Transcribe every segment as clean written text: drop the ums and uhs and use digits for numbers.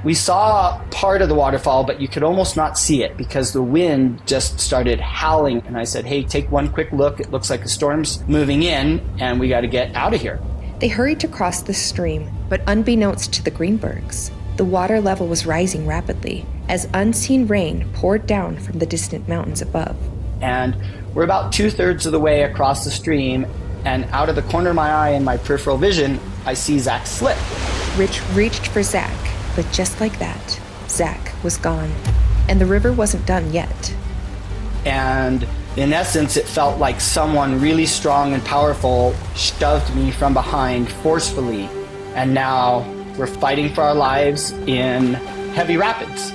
We saw part of the waterfall, but you could almost not see it because the wind just started howling. And I said, hey, take one quick look. It looks like the storm's moving in and we got to get out of here. They hurried to cross the stream, but unbeknownst to the Greenbergs, the water level was rising rapidly as unseen rain poured down from the distant mountains above. And we're about 2/3 of the way across the stream, and out of the corner of my eye and my peripheral vision, I see Zach slip. Rich reached for Zach, but just like that, Zach was gone, and the river wasn't done yet. And in essence, it felt like someone really strong and powerful shoved me from behind forcefully, and now we're fighting for our lives in heavy rapids.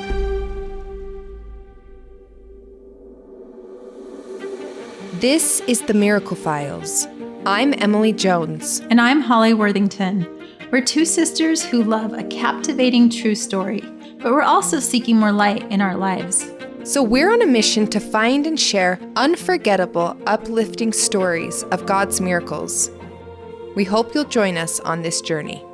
This is the Miracle Files. I'm Emily Jones. And I'm Holly Worthington. We're two sisters who love a captivating true story, but we're also seeking more light in our lives. So we're on a mission to find and share unforgettable, uplifting stories of God's miracles. We hope you'll join us on this journey.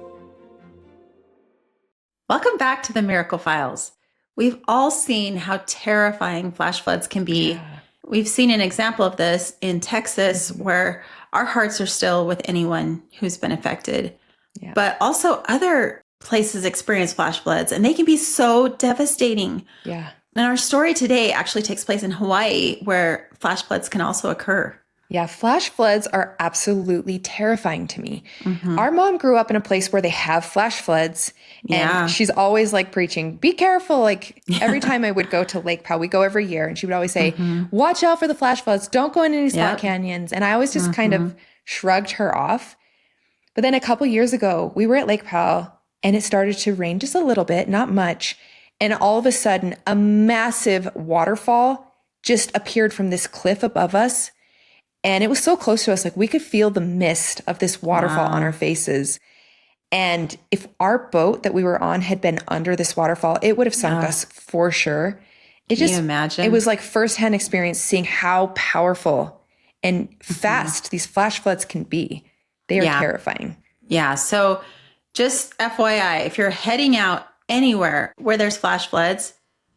Welcome back to the Miracle Files. We've all seen how terrifying flash floods can be. We've seen an example of this in Texas where our hearts are still with anyone who's been affected. Yeah. But also other places experience flash floods, and they can be so devastating. Yeah. And our story today actually takes place in Hawaii, where flash floods can also occur. Yeah, flash floods are absolutely terrifying to me. Mm-hmm. Our mom grew up in a place where they have flash floods, and she's always like preaching, be careful. Like every time I would go to Lake Powell, we go every year, and she would always say, watch out for the flash floods. Don't go into any slot canyons. And I always just kind of shrugged her off. But then a couple years ago, we were at Lake Powell, and it started to rain just a little bit, not much. And all of a sudden, a massive waterfall just appeared from this cliff above us. And it was so close to us, like we could feel the mist of this waterfall on our faces. And if our boat that we were on had been under this waterfall, it would have sunk us for sure. Can you imagine? It was like firsthand experience seeing how powerful and fast these flash floods can be. They are terrifying. Yeah. So just FYI, if you're heading out anywhere where there's flash floods,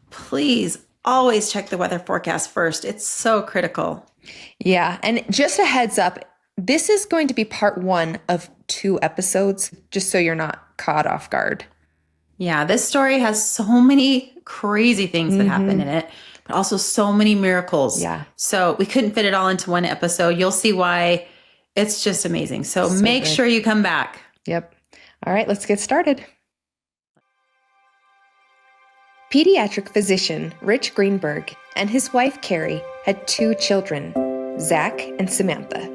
please always check the weather forecast first. It's so critical. Yeah. And just a heads up, this is going to be part 1 of 2 episodes, just so you're not caught off guard. Yeah. This story has so many crazy things that happen in it, but also so many miracles. Yeah. So we couldn't fit it all into one episode. You'll see why. It's just amazing. So make sure you come back. Yep. All right, let's get started. Pediatric physician Rich Greenberg and his wife Carrie had 2 children, Zach and Samantha.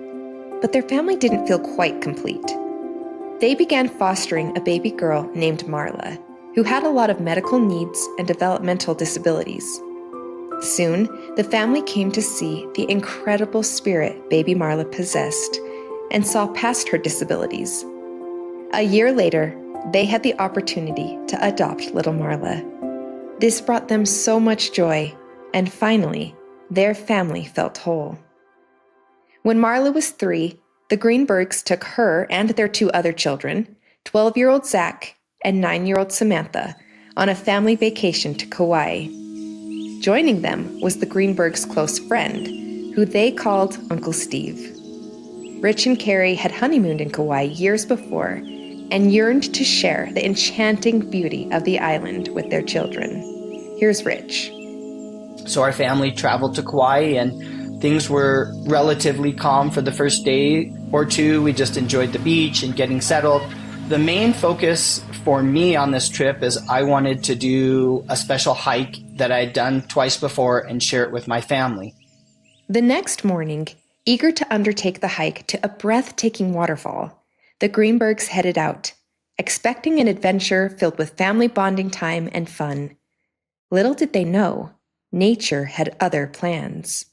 But their family didn't feel quite complete. They began fostering a baby girl named Marla, who had a lot of medical needs and developmental disabilities. Soon, the family came to see the incredible spirit baby Marla possessed and saw past her disabilities. A year later, they had the opportunity to adopt little Marla. This brought them so much joy, and finally, their family felt whole. When Marla was 3, the Greenbergs took her and their 2 other children, 12-year-old Zach and 9-year-old Samantha, on a family vacation to Kauaʻi. Joining them was the Greenbergs' close friend, who they called Uncle Steve. Rich and Carrie had honeymooned in Kauaʻi years before and yearned to share the enchanting beauty of the island with their children. Here's Rich. So our family traveled to Kauaʻi, and things were relatively calm for the first day or 2. We just enjoyed the beach and getting settled. The main focus for me on this trip is I wanted to do a special hike that I had done twice before and share it with my family. The next morning, eager to undertake the hike to a breathtaking waterfall, the Greenbergs headed out, expecting an adventure filled with family bonding time and fun. Little did they know, nature had other plans.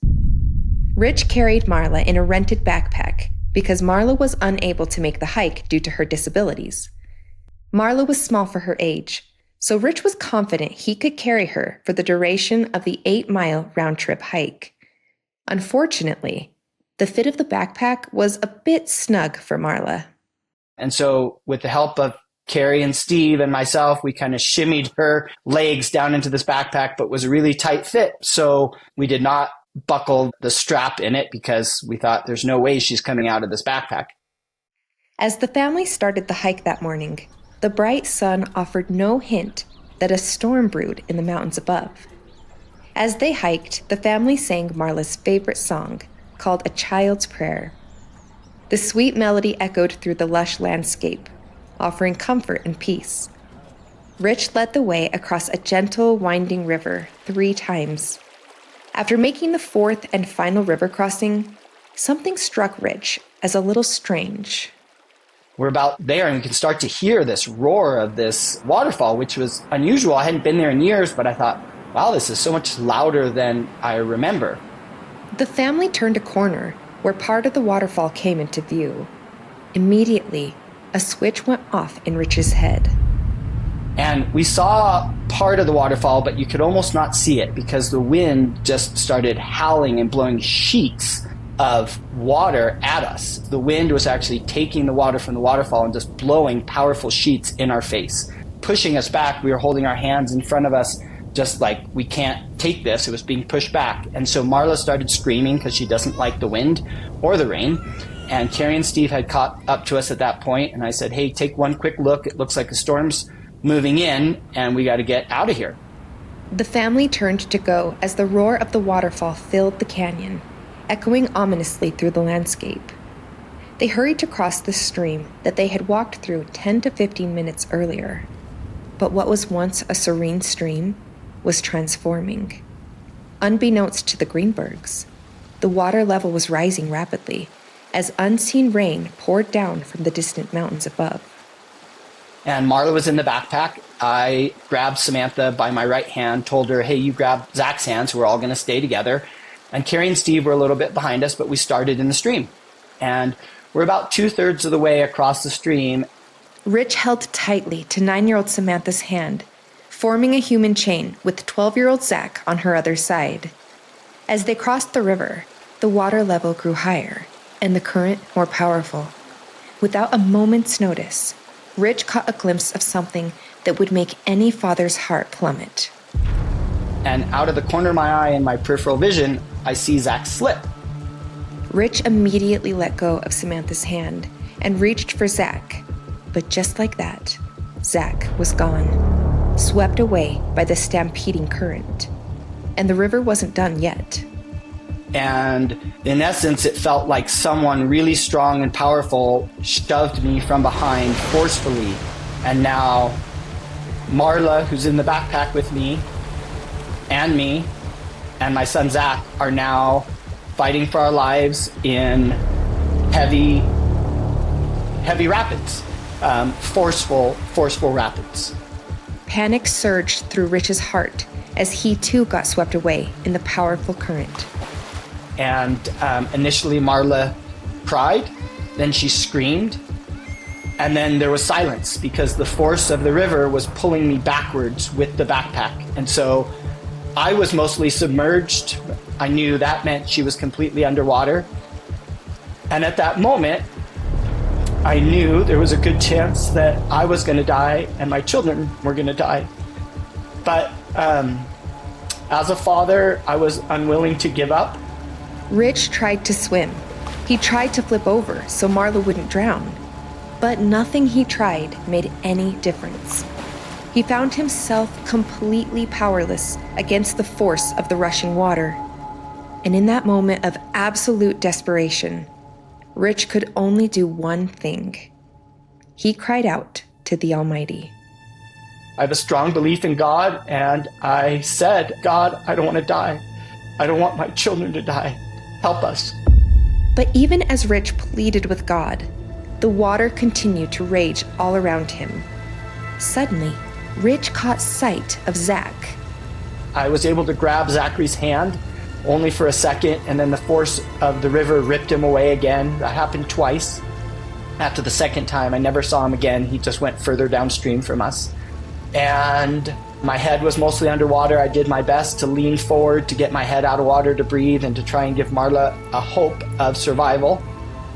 Rich carried Marla in a rented backpack because Marla was unable to make the hike due to her disabilities. Marla was small for her age, so Rich was confident he could carry her for the duration of the 8-mile round-trip hike. Unfortunately, the fit of the backpack was a bit snug for Marla. And so with the help of Carrie and Steve and myself, we kind of shimmied her legs down into this backpack, but was a really tight fit. So we did not buckle the strap in it because we thought there's no way she's coming out of this backpack. As the family started the hike that morning, the bright sun offered no hint that a storm brewed in the mountains above. As they hiked, the family sang Marla's favorite song, called A Child's Prayer. The sweet melody echoed through the lush landscape, offering comfort and peace. Rich led the way across a gentle, winding river 3 times. After making the 4th and final river crossing, something struck Rich as a little strange. We're about there and we can start to hear this roar of this waterfall, which was unusual. I hadn't been there in years, but I thought, wow, this is so much louder than I remember. The family turned a corner where part of the waterfall came into view. Immediately, a switch went off in Rich's head. And we saw part of the waterfall, but you could almost not see it because the wind just started howling and blowing sheets of water at us. The wind was actually taking the water from the waterfall and just blowing powerful sheets in our face, pushing us back. We were holding our hands in front of us, just like, we can't take this. It was being pushed back. And so Marla started screaming because she doesn't like the wind or the rain. And Carrie and Steve had caught up to us at that point. And I said, hey, take one quick look. It looks like a storm's moving in and we got to get out of here. The family turned to go as the roar of the waterfall filled the canyon, echoing ominously through the landscape. They hurried to cross the stream that they had walked through 10 to 15 minutes earlier. But what was once a serene stream was transforming. Unbeknownst to the Greenbergs, the water level was rising rapidly as unseen rain poured down from the distant mountains above. And Marla was in the backpack. I grabbed Samantha by my right hand, told her, hey, you grab Zach's hands. We're all going to stay together. And Carrie and Steve were a little bit behind us, but we started in the stream. And we're about 2/3 of the way across the stream. Rich held tightly to 9-year-old Samantha's hand, forming a human chain with 12-year-old Zach on her other side. As they crossed the river, the water level grew higher and the current more powerful. Without a moment's notice, Rich caught a glimpse of something that would make any father's heart plummet. And out of the corner of my eye and my peripheral vision, I see Zach slip. Rich immediately let go of Samantha's hand and reached for Zach. But just like that, Zach was gone, swept away by the stampeding current. And the river wasn't done yet. And in essence, it felt like someone really strong and powerful shoved me from behind forcefully. And now Marla, who's in the backpack with me, and my son Zach are now fighting for our lives in heavy rapids, forceful rapids. Panic surged through Rich's heart as he too got swept away in the powerful current. And initially Marla cried, then she screamed, and then there was silence because the force of the river was pulling me backwards with the backpack. And so I was mostly submerged. I knew that meant she was completely underwater. And at that moment, I knew there was a good chance that I was going to die and my children were going to die. But as a father, I was unwilling to give up. Rich tried to swim. He tried to flip over so Marla wouldn't drown. But nothing he tried made any difference. He found himself completely powerless against the force of the rushing water. And in that moment of absolute desperation, Rich could only do one thing. He cried out to the Almighty. I have a strong belief in God, and I said, God, I don't want to die. I don't want my children to die. Help us. But even as Rich pleaded with God, the water continued to rage all around him. Suddenly, Rich caught sight of Zach. I was able to grab Zachary's hand only for a second, and then the force of the river ripped him away again. That happened twice. After the second time, I never saw him again. He just went further downstream from us. And my head was mostly underwater. I did my best to lean forward to get my head out of water to breathe and to try and give Marla a hope of survival.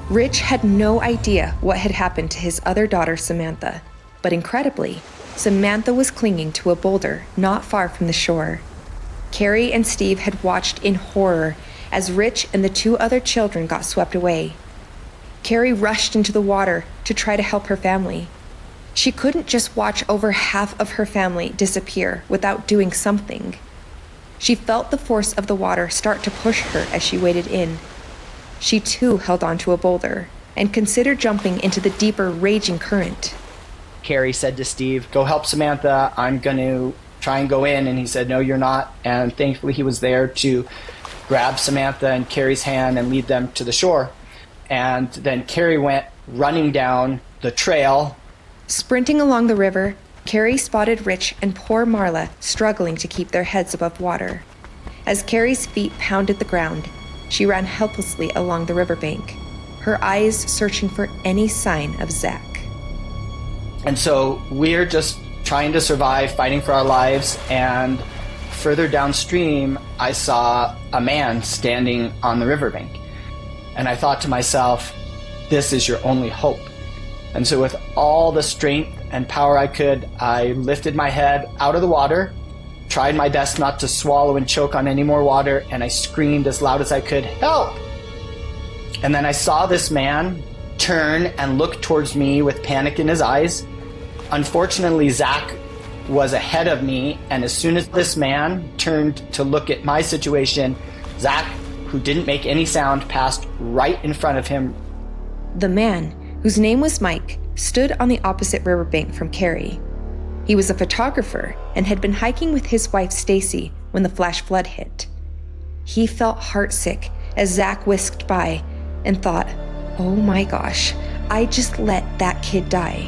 Rich had no idea what had happened to his other daughter, Samantha. But incredibly, Samantha was clinging to a boulder not far from the shore. Carrie and Steve had watched in horror as Rich and the 2 other children got swept away. Carrie rushed into the water to try to help her family. She couldn't just watch over half of her family disappear without doing something. She felt the force of the water start to push her as she waded in. She too held onto a boulder and considered jumping into the deeper, raging current. Carrie said to Steve, "Go help Samantha. I'm going to try and go in." And he said, "No, you're not." And thankfully he was there to grab Samantha and Carrie's hand and lead them to the shore. And then Carrie went running down the trail. Sprinting along the river, Carrie spotted Rich and poor Marla struggling to keep their heads above water. As Carrie's feet pounded the ground, she ran helplessly along the riverbank, her eyes searching for any sign of Zach. And so we're just trying to survive, fighting for our lives. And further downstream, I saw a man standing on the riverbank. And I thought to myself, this is your only hope. And so with all the strength and power I could, I lifted my head out of the water, tried my best not to swallow and choke on any more water, and I screamed as loud as I could, "Help!" And then I saw this man turn and look towards me with panic in his eyes. Unfortunately, Zach was ahead of me, and as soon as this man turned to look at my situation, Zach, who didn't make any sound, passed right in front of him. The man, whose name was Mike, stood on the opposite riverbank from Carrie. He was a photographer and had been hiking with his wife Stacy when the flash flood hit. He felt heartsick as Zach whisked by and thought, "Oh my gosh, I just let that kid die."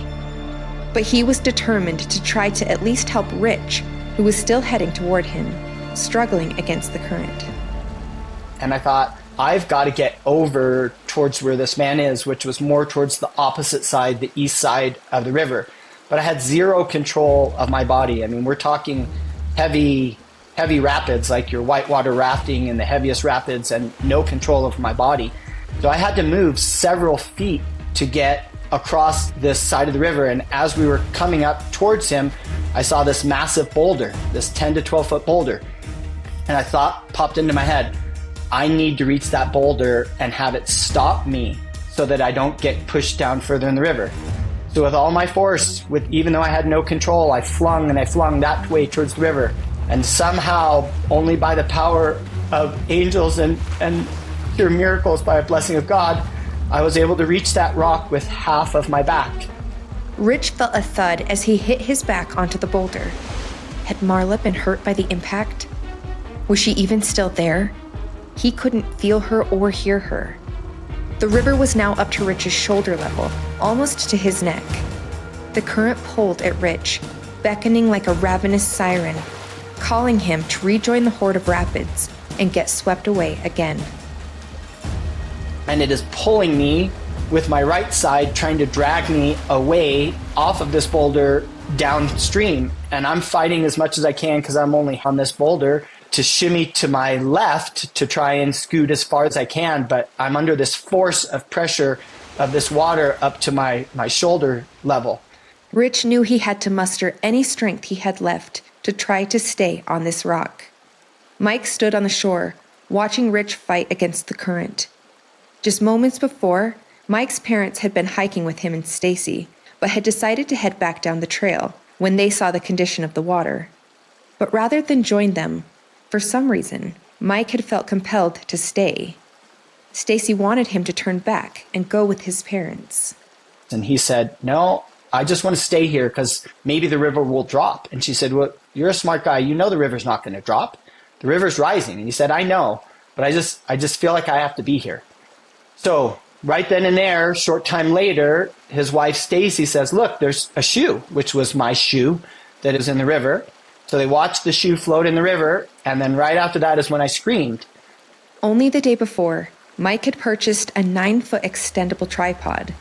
But he was determined to try to at least help Rich, who was still heading toward him, struggling against the current. And I thought, I've got to get over towards where this man is, which was more towards the opposite side, the east side of the river. But I had zero control of my body. I mean, we're talking heavy rapids, like your whitewater rafting in the heaviest rapids, and no control of my body. So I had to move several feet to get across this side of the river. And as we were coming up towards him, I saw this massive boulder, this 10 to 12 foot boulder. And I thought, popped into my head, I need to reach that boulder and have it stop me so that I don't get pushed down further in the river. So with all my force, even though I had no control, I flung that way towards the river. And somehow, only by the power of angels and pure miracles, by a blessing of God, I was able to reach that rock with half of my back. Rich felt a thud as he hit his back onto the boulder. Had Marla been hurt by the impact? Was she even still there? He couldn't feel her or hear her. The river was now up to Rich's shoulder level, almost to his neck. The current pulled at Rich, beckoning like a ravenous siren, calling him to rejoin the horde of rapids and get swept away again. And it is pulling me with my right side, trying to drag me away off of this boulder downstream. And I'm fighting as much as I can because I'm only on this boulder to shimmy to my left to try and scoot as far as I can. But I'm under this force of pressure of this water up to my shoulder level. Rich knew he had to muster any strength he had left to try to stay on this rock. Mike stood on the shore, watching Rich fight against the current. Just moments before, Mike's parents had been hiking with him and Stacy, but had decided to head back down the trail when they saw the condition of the water. But rather than join them, for some reason, Mike had felt compelled to stay. Stacy wanted him to turn back and go with his parents. And he said, "No, I just want to stay here because maybe the river will drop." And she said, "Well, you're a smart guy. You know the river's not going to drop. The river's rising." And he said, "I know, but I just feel like I have to be here." So right then and there, short time later, his wife Stacy says, "Look, there's a shoe," which was my shoe that is in the river. So they watched the shoe float in the river, and then right after that is when I screamed. Only the day before, Mike had purchased a 9-foot extendable tripod.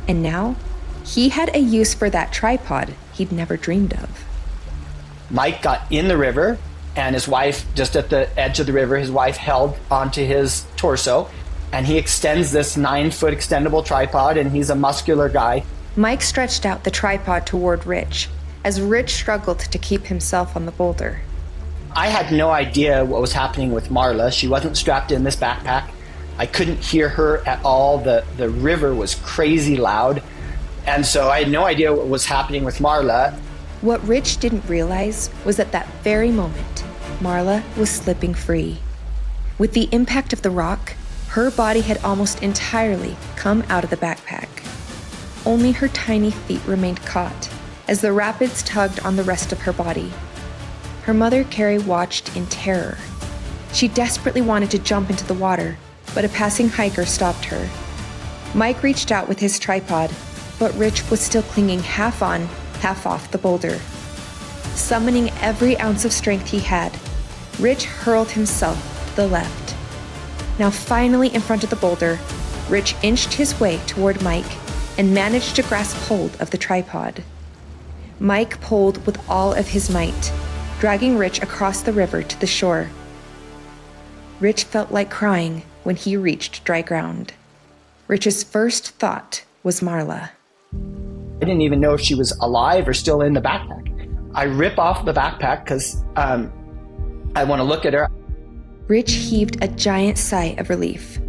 And now, he had a use for that tripod he'd never dreamed of. Mike got in the river, and his wife, just at the edge of the river, his wife held onto his torso, and he extends this 9-foot extendable tripod, and he's a muscular guy. Mike stretched out the tripod toward Rich, as Rich struggled to keep himself on the boulder. I had no idea what was happening with Marla. She wasn't strapped in this backpack. I couldn't hear her at all. The river was crazy loud. And so I had no idea what was happening with Marla. What Rich didn't realize was at that very moment, Marla was slipping free. With the impact of the rock, her body had almost entirely come out of the backpack. Only her tiny feet remained caught as the rapids tugged on the rest of her body. Her mother, Carrie, watched in terror. She desperately wanted to jump into the water, but a passing hiker stopped her. Mike reached out with his tripod, but Rich was still clinging half on, half off the boulder. Summoning every ounce of strength he had, Rich hurled himself to the left. Now finally in front of the boulder, Rich inched his way toward Mike and managed to grasp hold of the tripod. Mike pulled with all of his might, dragging Rich across the river to the shore. Rich felt like crying when he reached dry ground. Rich's first thought was Marla. I didn't even know if she was alive or still in the backpack. I rip off the backpack because I want to look at her. Rich heaved a giant sigh of relief.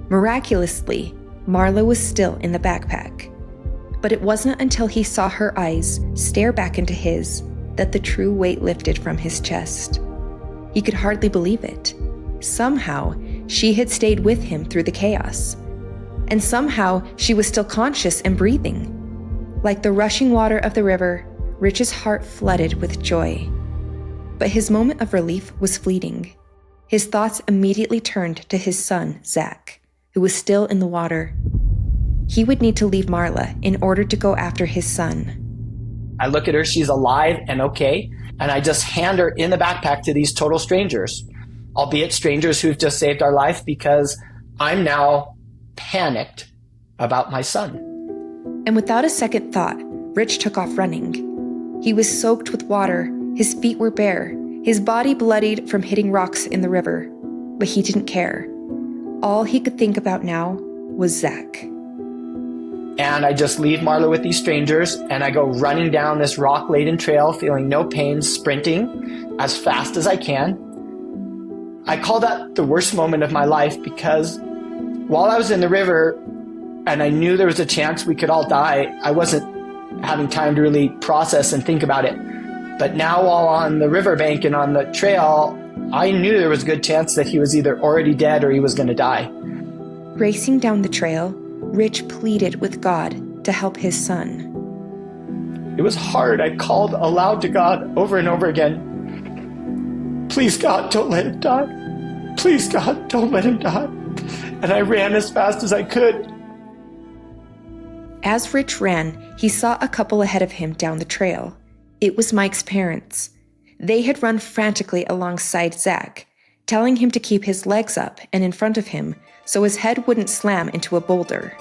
Miraculously, Marla was still in the backpack. But it wasn't until he saw her eyes stare back into his that the true weight lifted from his chest. He could hardly believe it. Somehow, she had stayed with him through the chaos. And somehow, she was still conscious and breathing. Like the rushing water of the river, Rich's heart flooded with joy. But his moment of relief was fleeting. His thoughts immediately turned to his son, Zach, who was still in the water. He would need to leave Marla in order to go after his son. I look at her, she's alive and okay, and I just hand her in the backpack to these total strangers, albeit strangers who've just saved our life, because I'm now panicked about my son. And without a second thought, Rich took off running. He was soaked with water, his feet were bare, his body bloodied from hitting rocks in the river, but he didn't care. All he could think about now was Zach. And I just leave Marla with these strangers, and I go running down this rock-laden trail, feeling no pain, sprinting as fast as I can. I call that the worst moment of my life because while I was in the river and I knew there was a chance we could all die, I wasn't having time to really process and think about it. But now while on the riverbank and on the trail, I knew there was a good chance that he was either already dead or he was going to die. Racing down the trail, Rich pleaded with God to help his son. It was hard. I called aloud to God over and over again. Please, God, don't let him die. Please, God, don't let him die. And I ran as fast as I could. As Rich ran, he saw a couple ahead of him down the trail. It was Mike's parents. They had run frantically alongside Zach, telling him to keep his legs up and in front of him so his head wouldn't slam into a boulder.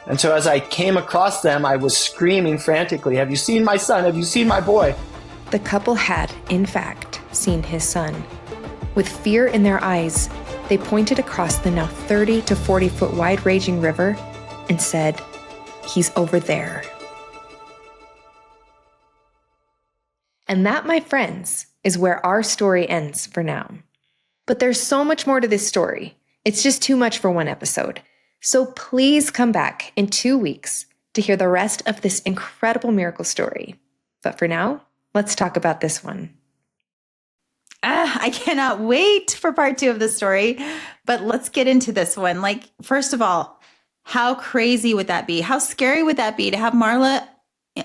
And so as I came across them, I was screaming frantically, "Have you seen my son? Have you seen my boy?" The couple had, in fact, seen his son. With fear in their eyes, they pointed across the now 30 to 40 foot wide raging river and said, "He's over there." And that, my friends, is where our story ends for now. But there's so much more to this story. It's just too much for one episode. So please come back in 2 weeks to hear the rest of this incredible miracle story. But for now, let's talk about this one. I cannot wait for part 2 of the story, but let's get into this one. Like, first of all, how crazy would that be? How scary would that be to have Marla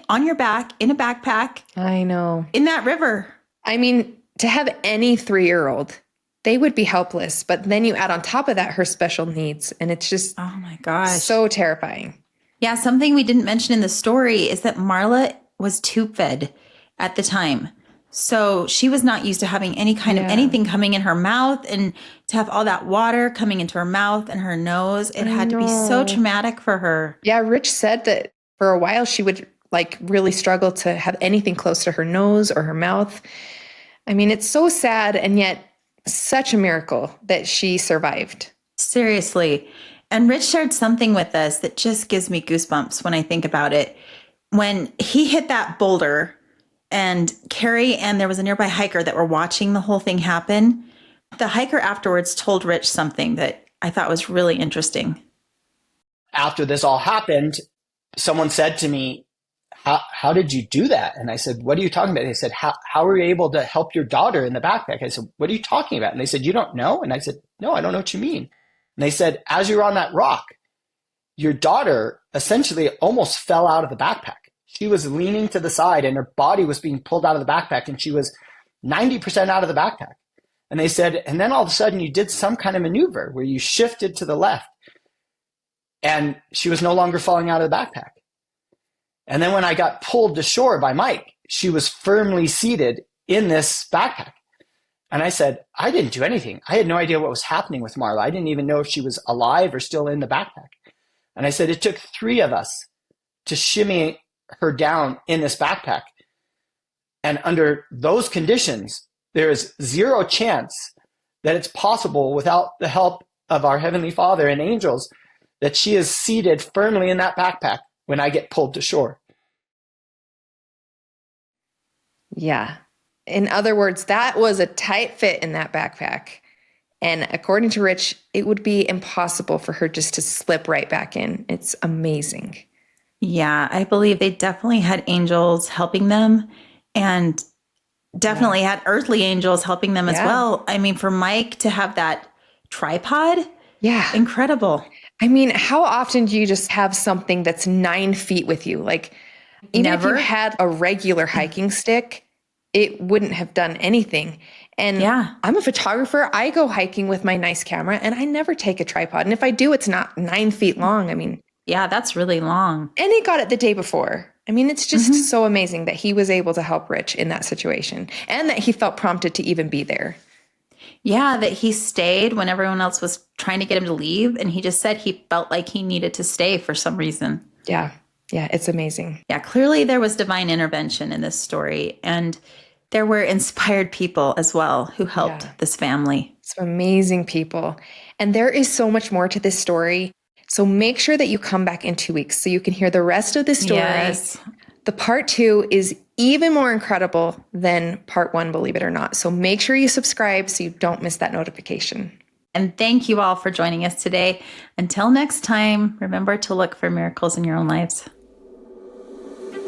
on your back in a backpack? I know. In that river. I mean, to have any 3-year-old, they would be helpless. But then you add on top of that her special needs, and it's just oh my gosh, so terrifying. Yeah, something we didn't mention in the story is that Marla was tube fed at the time. So she was not used to having any kind of anything coming in her mouth, and to have all that water coming into her mouth and her nose, it had to be so traumatic for her. Yeah, Rich said that for a while she would really struggle to have anything close to her nose or her mouth. I mean, it's so sad, and yet such a miracle that she survived. Seriously. And Rich shared something with us that just gives me goosebumps when I think about it. When he hit that boulder and Carrie and there was a nearby hiker that were watching the whole thing happen, the hiker afterwards told Rich something that I thought was really interesting. After this all happened, someone said to me, how did you do that? And I said, what are you talking about? They said, how were you able to help your daughter in the backpack? I said, what are you talking about? And they said, you don't know? And I said, no, I don't know what you mean. And they said, as you were on that rock, your daughter essentially almost fell out of the backpack. She was leaning to the side and her body was being pulled out of the backpack and she was 90% out of the backpack. And they said, and then all of a sudden you did some kind of maneuver where you shifted to the left and she was no longer falling out of the backpack. And then when I got pulled to shore by Mike, she was firmly seated in this backpack. And I said, I didn't do anything. I had no idea what was happening with Marla. I didn't even know if she was alive or still in the backpack. And I said, it took 3 of us to shimmy her down in this backpack. And under those conditions, there is 0 chance that it's possible without the help of our Heavenly Father and angels that she is seated firmly in that backpack when I get pulled to shore. Yeah. In other words, that was a tight fit in that backpack. And according to Rich, it would be impossible for her just to slip right back in. It's amazing. Yeah, I believe they definitely had angels helping them and definitely had earthly angels helping them as well. I mean, for Mike to have that tripod, incredible. I mean, how often do you just have something that's 9 feet with you? Like, even if you had a regular hiking stick, it wouldn't have done anything. And I'm a photographer. I go hiking with my nice camera and I never take a tripod. And if I do, it's not 9 feet long. I mean, yeah, that's really long. And he got it the day before. I mean, it's just so amazing that he was able to help Rich in that situation and that he felt prompted to even be there. Yeah, that he stayed when everyone else was trying to get him to leave. And he just said he felt like he needed to stay for some reason. Yeah. Yeah, it's amazing. Yeah, clearly there was divine intervention in this story. And there were inspired people as well who helped this family. Some amazing people. And there is so much more to this story. So make sure that you come back in 2 weeks so you can hear the rest of the story. Yes. The part 2 is even more incredible than part 1, believe it or not. So make sure you subscribe so you don't miss that notification. And thank you all for joining us today. Until next time, remember to look for miracles in your own lives.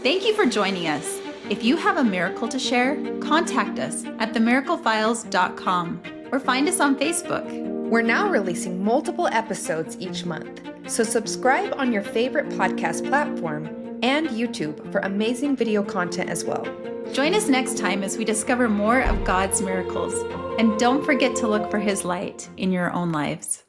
Thank you for joining us. If you have a miracle to share, contact us at themiraclefiles.com or find us on Facebook. We're now releasing multiple episodes each month, so subscribe on your favorite podcast platform and YouTube for amazing video content as well. Join us next time as we discover more of God's miracles, and don't forget to look for His light in your own lives.